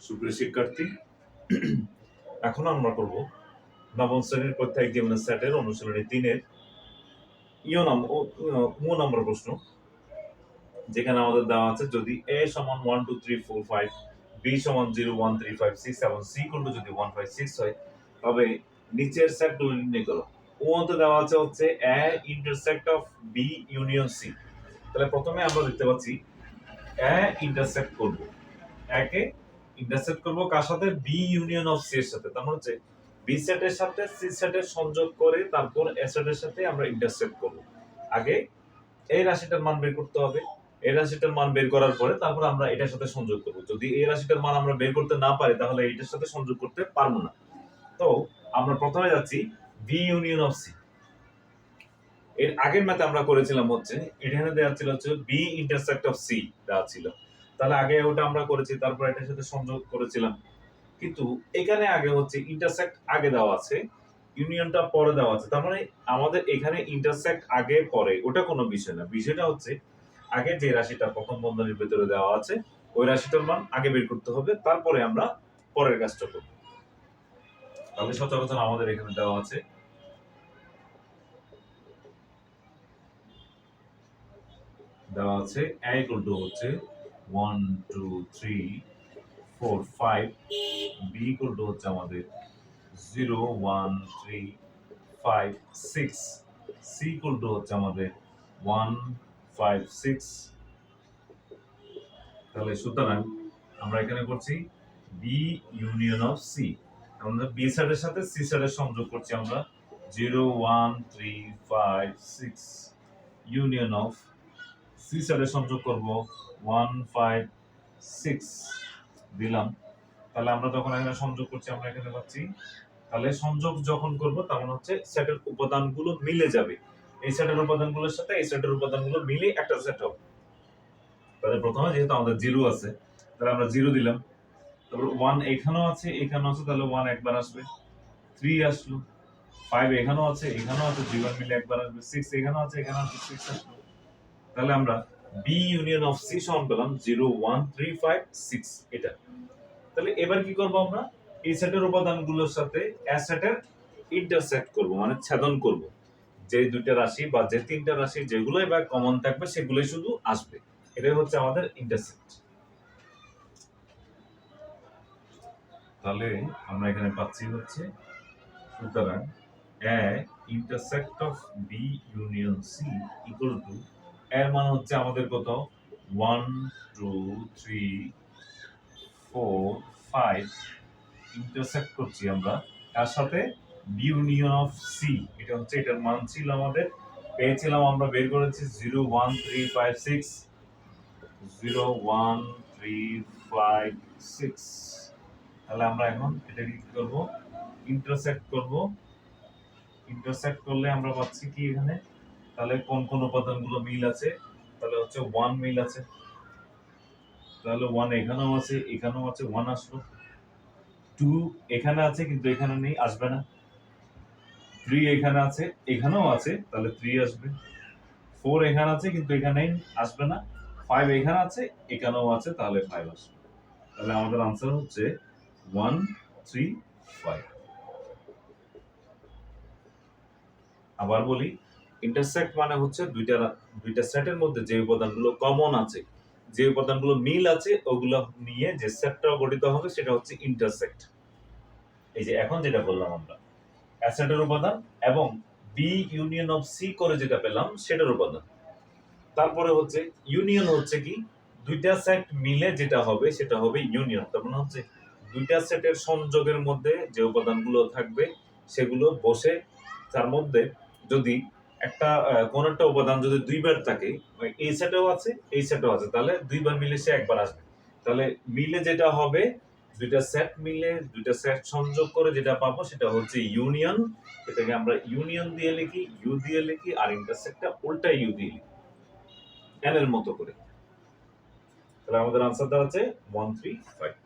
সুপ্রিয় শিক্ষার্থী, এখন আমরা করব নবম শ্রেণীর প্রত্যেক জীবনের সেটের অনুশীলনী 3-এর মো নম্বর প্রশ্ন, যেখানে আমাদের দেওয়া আছে যদি a সমান 1 2 3 4 5, b সমান 0 1 3 5 6 এবং c কোনটা যদি 1 5 6 হয়, তবে নিচের সেটগুলো নির্ণয় করো। ও মতে দেওয়া আছে হচ্ছে a intersect of b union c। তাহলে প্রথমে আমরা দেখতে পাচ্ছি a ইন্টারসেক্ট করব, একে ইন্টারসেক্ট করব কার সাথে? বি ইউনিয়ন অফ সি এর সাথে। তার মানে হচ্ছে বি সেটের সাথে সি সেটের সংযোগ করে তারপর এ সেটের সাথে আমরা ইন্টারসেক্ট করব। আগে এই রাশিটার মান বের করতে হবে, এই রাশিটার মান বের করার পরে তারপর আমরা এটার সাথে সংযোগ করব। যদি এই রাশিটার মান আমরা বের করতে না পারি তাহলে এইটার সাথে সংযোগ করতে পারবো না। তো আমরা প্রথমে যাচ্ছি বি ইউনিয়ন অফ সি। এর আগের ম্যাথে আমরা করেছিলাম হচ্ছে এখানে দেওয়া ছিল হচ্ছে বি ইন্টারসেক্ট অফ সি দেওয়া ছিল। তাহলে আগে ওটা আমরা করেছি, তারপর এটার সাথে সংযোগ করেছিলাম। কিন্তু এখানে আগে হচ্ছে ইন্টারসেক্ট আগে দেওয়া আছে, ইউনিয়নটা পরে দেওয়া আছে। তার মানে আমাদের এখানে ইন্টারসেক্ট আগে পরে ওটা কোনো বিষয় না। বিষয়টা হচ্ছে আগে যে রাশিটা প্রথম বন্ধনীর ভিতরে দেওয়া আছে ওই রাশিটার মান আগে বের করতে হবে, তারপরে আমরা পরের কাজটা করব। তাহলে সচরাচর আমাদের এখানে দেওয়া আছে a ইকুয়াল টু হচ্ছে 1 2 3 4 5, b ইকুয়াল টু হচ্ছে আমাদের 0 1 3 5 6, c ইকুয়াল টু হচ্ছে আমাদের 1 5 6। তাহলে সুতরাং আমরা এখানে করছি বি ইউনিয়ন অফ সি। আমরা বি সেটের সাথে সি সেটের সংযোগ করছি আমরা 0 1 3 5 6, ইউনিয়ন অফ সি সেটের সংযোগ করব 1 5 6 দিলাম। তাহলে আমরা যখন এখানে সংযোগ করছি আমরা এখানে পাচ্ছি, তাহলে সংযোগ যখন করব তখন হচ্ছে সেটের উপাদানগুলো মিলে যাবে। এই সেটের উপাদানগুলোর সাথে এই সেটের উপাদানগুলো মিলে একটা সেট হবে। তাহলে প্রথমে যেহেতু আমাদের 0 আছে তাহলে আমরা 0 দিলাম, তারপর 1 এখানেও আছে এখানেও আছে, তাহলে 1 একবার আসবে, 3 আসলো, 5 এখানেও আছে এখানেও আছে, দুইবার মিলে একবার আসবে, 6 এখানেও আছে এখানেও আছে, 6 আসলো। তাহলে আমরা বি ইউনিয়ন অফ সি সমান পেলাম 0 1 3 5 6 এটা। তাহলে এবার কি করব? আমরা এই সেটের উপাদানগুলোর সাথে এ সেটের ইন্টারসেক্ট করব, মানে ছেদন করব। যে দুইটা রাশি বা যে তিনটা রাশি যেগুলোই বা কমন থাকবে সেগুলোই শুধু আসবে। এটাই হচ্ছে আমাদের ইন্টারসেক্ট। তাহলে আমরা এখানে পাচ্ছি হচ্ছে সুতরাং a intersect of B union C equal to, এর মান হচ্ছে আমাদের কত? 1 2 3 4 5, ইন্টারসেক্ট করছি আমরা তার সাথে বি ইউনিয়ন অফ সি। এটা হচ্ছে এটার মান ছিল আমাদের, পেয়েছিলাম আমরা, বের করেছি 0 1 3 5 6, 0 1 3 5 6। তাহলে আমরা এখন এটা কি করব? ইন্টারসেক্ট করব। ইন্টারসেক্ট করলে আমরা পাচ্ছি কি এখানে, তাহলে কোন কোন উপাদানগুলো মিল আছে? তাহলে হচ্ছে 1 মিল আছে, তাহলে 1 এখানেও আছে এখানেও আছে, 1 আসলো। 2 এখানে আছে কিন্তু এখানে নেই, আসবে না। 3 এখানে আছে এখানেও আছে, তাহলে 3 আসবে। 4 এখানে আছে কিন্তু এখানে আসবে না। 5 এখানে আছে এখানেও আছে, তাহলে 5 আসবে। তাহলে আমাদের आंसर হচ্ছে 1 3 5। আবার বলি, ইন্টারসেক্ট মানে হচ্ছে দুইটা সেটের মধ্যে যে উপাদানগুলো কমন আছে, যে উপাদানগুলো মিল আছে ওগুলো নিয়ে যে সেটটা গঠিত হবে সেটা হচ্ছে ইন্টারসেক্ট। এই যে এখন যেটা বললাম আমরা অ্যাসেটের উপাদান এবং বি ইউনিয়ন অফ সি করে যেটা পেলাম সেটার উপাদান। তারপরে হচ্ছে ইউনিয়ন হচ্ছে কি, দুইটা সেট মিলে যেটা হবে সেটা হবে ইউনিয়ন। তার মানে হচ্ছে দুইটা সেটের সংযোগের মধ্যে যে উপাদানগুলো থাকবে সেগুলো বসে, তার মধ্যে যদি একটা কোন একটা উপাদান যদি দুইবার থাকে, এই সেটেও আছে এই সেটেও আছে, তাহলে দুইবার মিলে সে একবার আসবে। তাহলে মিলে যেটা হবে, দুইটা সেট মিলে দুইটা সেট সংযোগ করে যেটা পাবো সেটা হচ্ছে ইউনিয়ন। এটাকে আমরা ইউনিয়ন দিয়ে লিখি, ইউ দিয়ে লিখি, আর ইন্টারসেক্টটা উল্টা ইউ দিয়ে লিখি এর মতো করে। তাহলে আমাদের আনসার দাঁড়াচ্ছে 1 3 5।